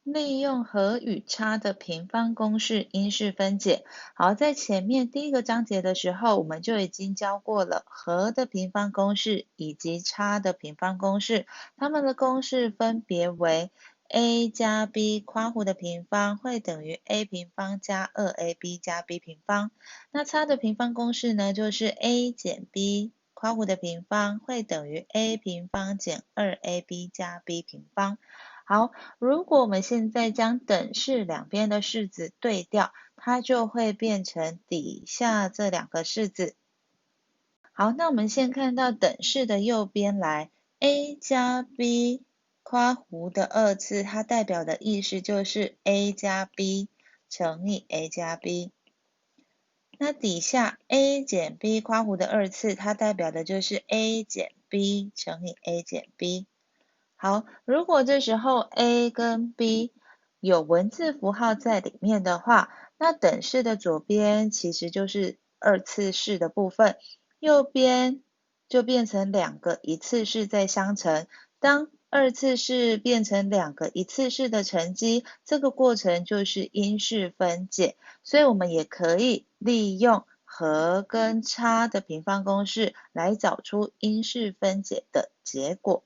利用和与差的平方公式因式分解。好，在前面第一个章节的时候，我们就已经教过了和的平方公式以及差的平方公式，它们的公式分别为 a 加 b 括弧的平方会等于 a 平方加 2ab 加 b 平方。那差的平方公式呢，就是 a 减 b 括弧的平方会等于 a 平方减 2ab 加 b 平方。好，如果我们现在将等式两边的式子对调，它就会变成底下这两个式子。好，那我们先看到等式的右边来，a 加 b 括弧的二次，它代表的意思就是 a 加 b 乘以 a 加 b。那底下 a 减 b 括弧的二次，它代表的就是 a 减 b 乘以 a 减 b。好，如果这时候 a 跟 b 有文字符号在里面的话，那等式的左边其实就是二次式的部分，右边就变成两个一次式在相乘。当二次式变成两个一次式的乘积，这个过程就是因式分解，所以我们也可以利用和跟差的平方公式来找出因式分解的结果。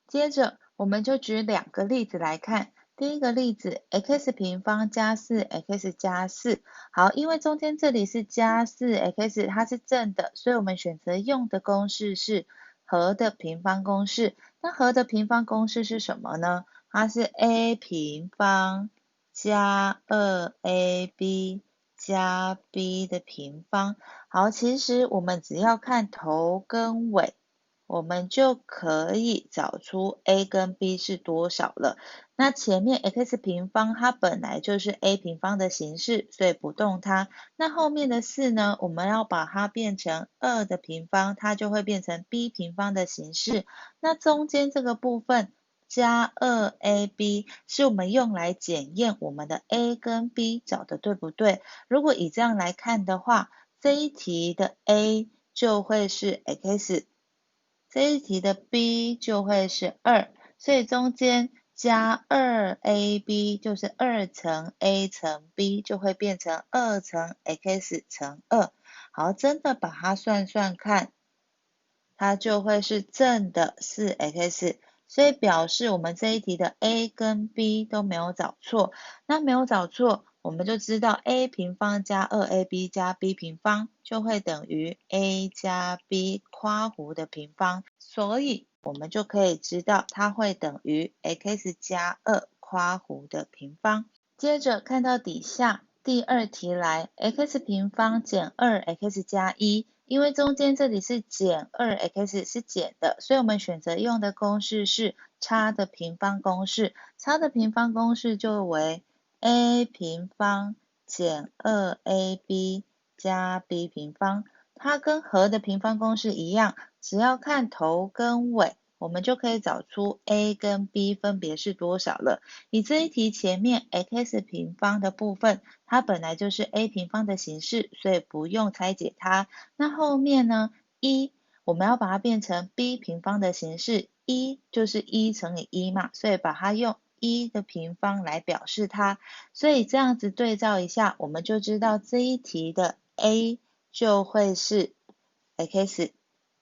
接着，我们就举两个例子来看。第一个例子 x 平方加 4x 加4。好，因为中间这里是加 4x， 它是正的，所以我们选择用的公式是和的平方公式。那和的平方公式是什么呢？它是 a 平方加 2ab 加 b 的平方。好，其实我们只要看头跟尾，我们就可以找出 a 跟 b 是多少了。那前面 x 平方它本来就是 a 平方的形式，所以不动它。那后面的4呢，我们要把它变成2的平方，它就会变成 b 平方的形式。那中间这个部分加 2ab 是我们用来检验我们的 a 跟 b 找的对不对。如果以这样来看的话，这一题的 a 就会是 x，这一题的 b 就会是2，所以中间加 2ab 就是2乘 a 乘 b 就会变成2乘 x 乘2。好，真的把它算算看，它就会是正的 4x， 所以表示我们这一题的 a 跟 b 都没有找错。那没有找错，我们就知道 a 平方加 2ab 加 b 平方就会等于 a 加 b 括弧的平方，所以我们就可以知道它会等于 x 加2括弧的平方。接着看到底下第二题来 x 平方减 2x 加1，因为中间这里是减 2x 是减的，所以我们选择用的公式是差的平方公式。差的平方公式就为 a 平方减 2ab 加 b 平方。它跟和的平方公式一样，只要看头跟尾，我们就可以找出 a 跟 b 分别是多少了。以这一题前面 x 平方的部分，它本来就是 a 平方的形式，所以不用拆解它。那后面呢，我们要把它变成 b 平方的形式，就是1乘以1嘛，所以把它用1的平方来表示它。所以这样子对照一下，我们就知道这一题的 a 就会是 x，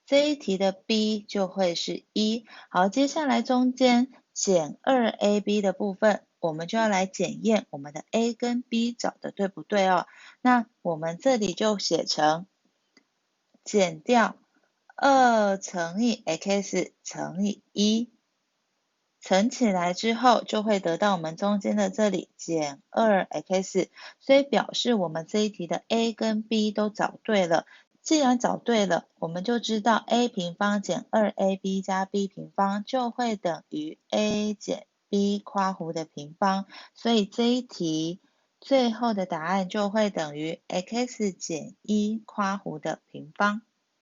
这一题的 b 就会是1。好，接下来中间减 2ab 的部分，我们就要来检验我们的 a 跟 b 找的对不对哦。那我们这里就写成减掉2乘以 x 乘以1，乘起来之后就会得到我们中间的这里减 2x， 所以表示我们这一题的 a 跟 b 都找对了。既然找对了，我们就知道 a 平方减 2ab 加 b 平方就会等于 a 减 b 括弧的平方，所以这一题最后的答案就会等于 x 减1括弧的平方。